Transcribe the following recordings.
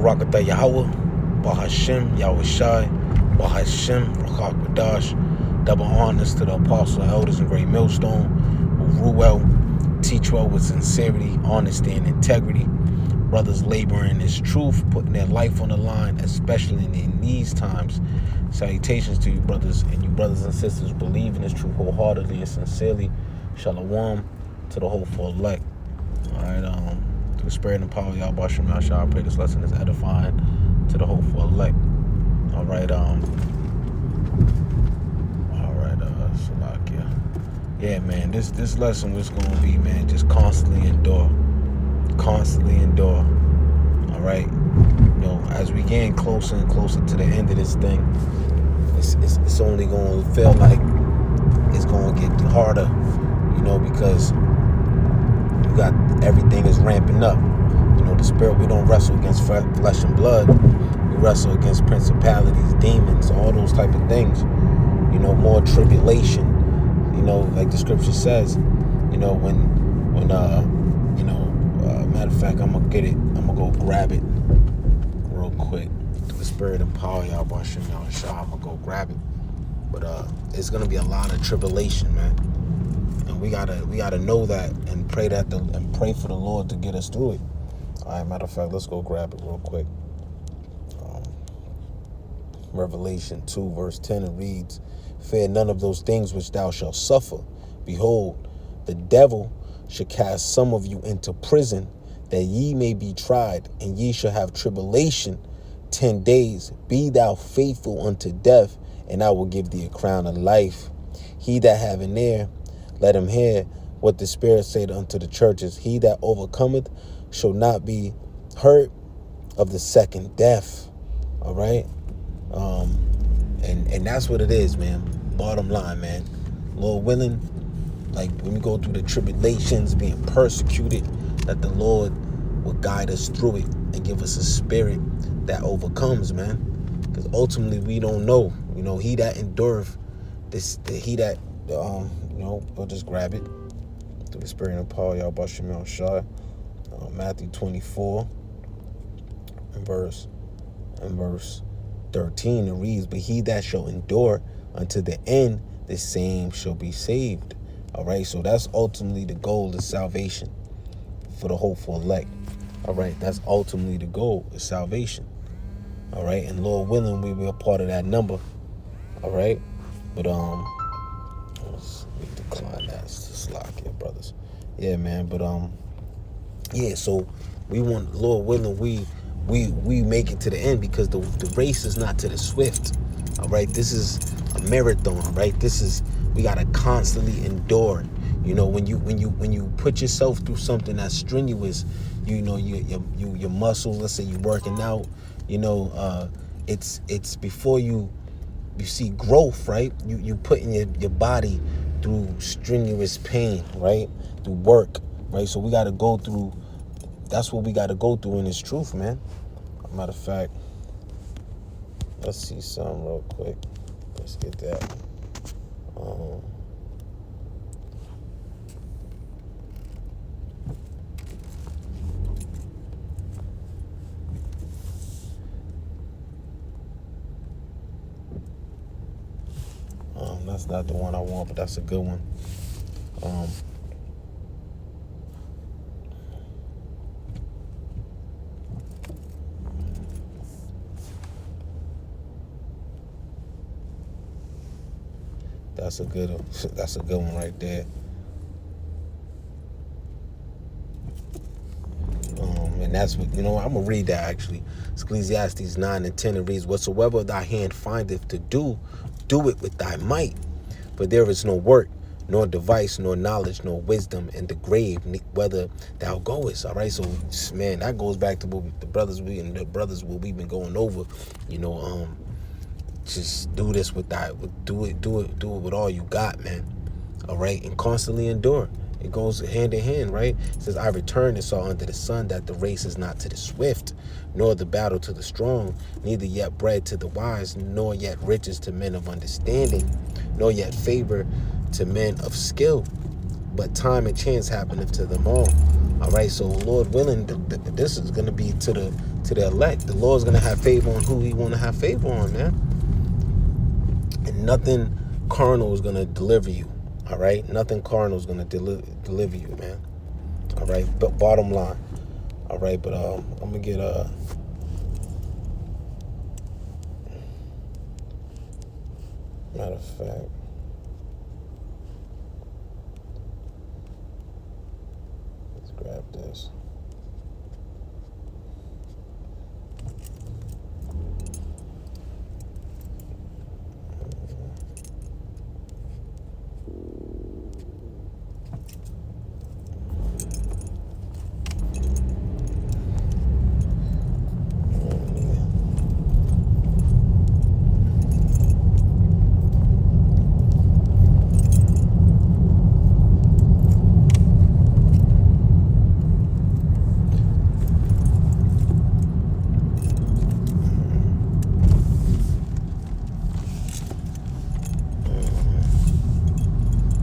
Barakatah Yahweh, Bahashem, Yahweh Shai, Bahashem, Rakak Badash. Double honors to the apostle and elders in Great Millstone who rule well, teach well with sincerity, honesty, and integrity. Brothers laboring in this truth, putting their life on the line, especially in these times. Salutations to you brothers and sisters who believe in this truth wholeheartedly and sincerely. Shalom to the hopeful elect. Alright, through the spirit and power of Yahweh Shem Yahshua, I pray this lesson is edifying to the hopeful elect. Alright, Salakia. Yeah, man, this lesson was gonna be, man, just constantly endure. Alright. You know, as we getting closer and closer to the end of this thing, it's only gonna feel like it's gonna get harder, you know, because you got everything is ramping up. You know, the spirit, we don't wrestle against flesh and blood. We wrestle against principalities, demons, all those type of things. You know, more tribulation. You know, like the scripture says, you know, matter of fact, I'm gonna get it. I'm gonna go grab it real quick. Through the spirit and power of Yahweh Shem Yahshua, I'm gonna go grab it. But it's gonna be a lot of tribulation, man. And we gotta know that and pray for the Lord to get us through it. All right, matter of fact, let's go grab it real quick. Revelation 2 verse 10, it reads, "Fear none of those things which thou shalt suffer. Behold, the devil shall cast some of you into prison, that ye may be tried, and ye shall have tribulation 10 days. Be thou faithful unto death, and I will give thee a crown of life. He that have an ear, let him hear what the Spirit saith unto the churches. He that overcometh shall not be hurt of the second death." All right? And that's what it is, man. Bottom line, man. Lord willing, like when we go through the tribulations, being persecuted, that the Lord will guide us through it and give us a spirit that overcomes, man. Because ultimately we don't know. You know, he that endureth this, we'll just grab it through the spirit and power, Yahweh Shem Yahshua. Matthew 24 and verse 13, it reads, "But he that shall endure unto the end, the same shall be saved." All right, so that's ultimately the goal, is salvation for the hopeful elect. All right, that's ultimately the goal, is salvation. All right, and Lord willing, we be a part of that number. All right, but let's decline that slack here, brothers. Yeah, man, but yeah, so we want, Lord willing, we make it to the end, because the race is not to the swift. All right, this is a marathon, right? We gotta constantly endure. You know, when you put yourself through something that's strenuous, you know, your muscles, let's say you're working out, you know, it's before you see growth, right? You putting your body through strenuous pain, right? Through work, right? So we gotta go through. That's what we gotta go through in this truth, man. Matter of fact, let's see something real quick. Let's get that. That's not the one I want, but that's a good one. That's a good one right there. And that's what, you know, I'm gonna read that actually. Ecclesiastes 9 and 10, it reads, "Whatsoever thy hand findeth to do, do it with thy might. For there is no work, nor device, nor knowledge, nor wisdom in the grave, whether thou goest." All right, so man, that goes back to what what we've been going over. You know, just do this with do it with all you got, man. All right, and constantly endure. It goes hand in hand, right? It says, "I returned and saw under the sun that the race is not to the swift, nor the battle to the strong, neither yet bread to the wise, nor yet riches to men of understanding, nor yet favor to men of skill. But time and chance happeneth to them all." All right, so Lord willing, this is going to be to to the elect. The Lord's going to have favor on who he want to have favor on, man. And nothing carnal is going to deliver you, all right? Nothing carnal is going to deliver you, man, all right? But bottom line, all right? But I'm going to get matter of fact, let's grab this.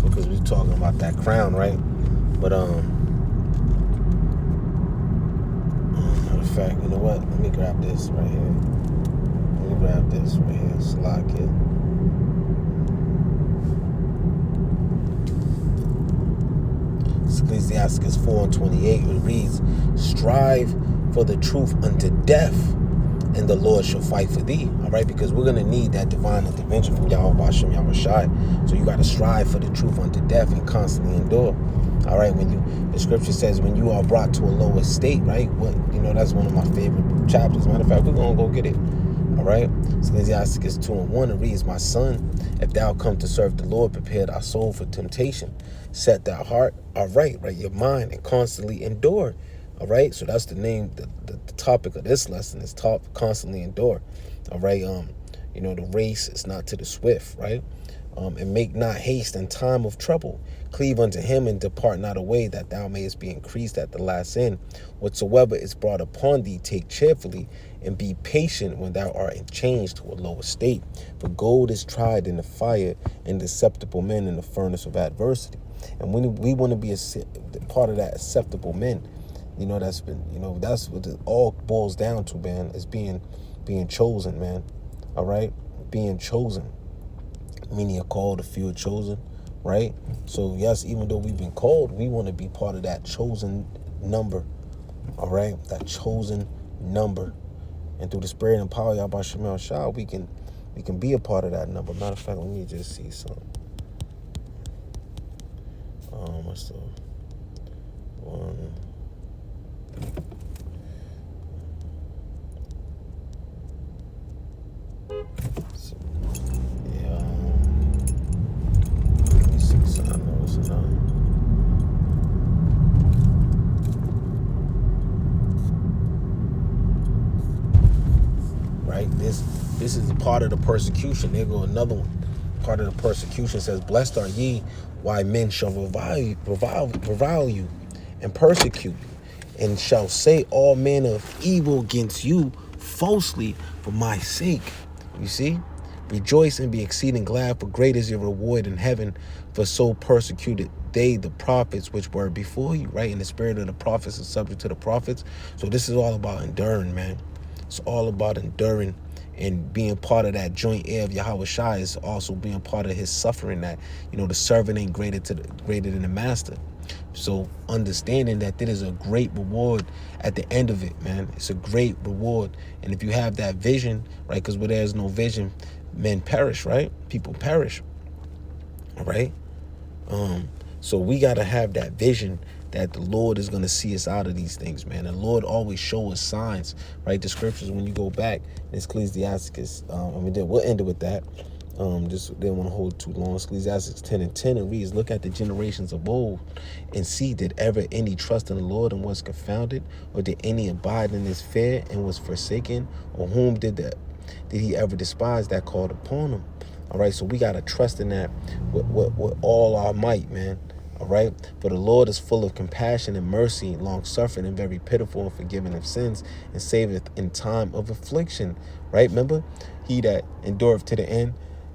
Because we're talking about that crown, right? But matter of fact, you know what? Let me grab this right here. Let me grab this right here. Slack it. Ecclesiastes 4:28, it reads, "Strive for the truth unto death, and the Lord shall fight for thee." All right, because we're going to need that divine intervention from Yahweh Hashem Yahweh Shai. So you got to strive for the truth unto death and constantly endure. All right, the scripture says when you are brought to a lower state, right? That's one of my favorite chapters. Matter of fact, we're going to go get it. All right, Ecclesiastes 2:1, it reads, "My son, if thou come to serve the Lord, prepare thy soul for temptation. Set thy heart aright, right? Your mind, and constantly endure." All right, so that's the name, the topic of this lesson is constantly endure. All right, the race is not to the swift, right? And make not haste in time of trouble. Cleave unto him and depart not away, that thou mayest be increased at the last end. Whatsoever is brought upon thee, take cheerfully, and be patient when thou art changed to a lower state. For gold is tried in the fire, and acceptable men in the furnace of adversity. And when we want to be a part of that acceptable men, that's what it all boils down to, man, is being chosen, man. All right, being chosen. Many are called, a few are chosen, right? So yes, even though we've been called, we want to be part of that chosen number. All right, that chosen number. And through the spirit and power of Yahweh Shemel Shah, we can be a part of that number. Matter of fact, let me just see something. What's the one? So, yeah. Let me see something. I know it's not. Right? This is part of the persecution. There go another one. Part of the persecution says, "Blessed are ye, why men shall revile you and persecute you, and shall say all manner of evil against you falsely for my sake." You see? "Rejoice and be exceeding glad, for great is your reward in heaven, for so persecuted they the prophets which were before you." Right? And the spirit of the prophets is subject to the prophets. So this is all about enduring, man. It's all about enduring, and being part of that joint heir of Yahweh Shai is also being part of his suffering, that, the servant ain't greater than the master. So understanding that there is a great reward at the end of it, man. It's a great reward. And if you have that vision, right, because where there's no vision, men perish, right? People perish, all right? So we got to have that vision that the Lord is going to see us out of these things, man. And the Lord always show us signs, right? The scriptures, when you go back, it's Ecclesiastes, we'll end it with that. Just didn't want to hold too long. Ecclesiastes 10:10, it reads, "Look at the generations of old, and see, did ever any trust in the Lord and was confounded? Or did any abide in his fear and was forsaken? Or whom did he ever despise that called upon him?" All right, so we got to trust in that with all our might, man. All right, "For the Lord is full of compassion and mercy, long-suffering, and very pitiful, and forgiving of sins, and saveth in time of affliction." Right, remember? "He that endureth to the end,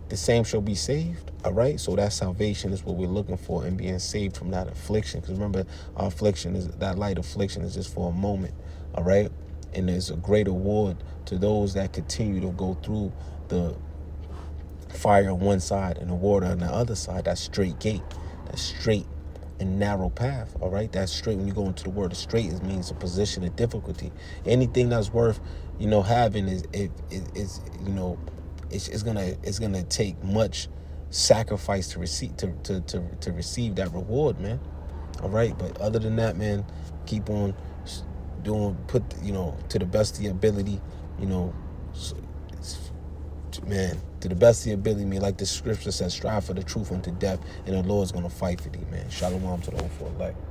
the same shall be saved." All right, so that salvation is what we're looking for, and being saved from that affliction. Because remember, our affliction, that light affliction, is just for a moment. All right, And there's a great award to those that continue to go through the fire on one side and the water on the other side. That's straight gate. That's straight and narrow path. All right, that's straight. When you go into the word of straight, it means a position of difficulty. Anything that's worth, having is it's gonna take much sacrifice to receive to receive that reward, man. All right, but other than that, man, keep on doing, to the best of your ability, you know, man, to the best of your ability, man. Like the scripture says, strive for the truth unto death, and the Lord's gonna fight for thee, man. Shalom to the whole for elect.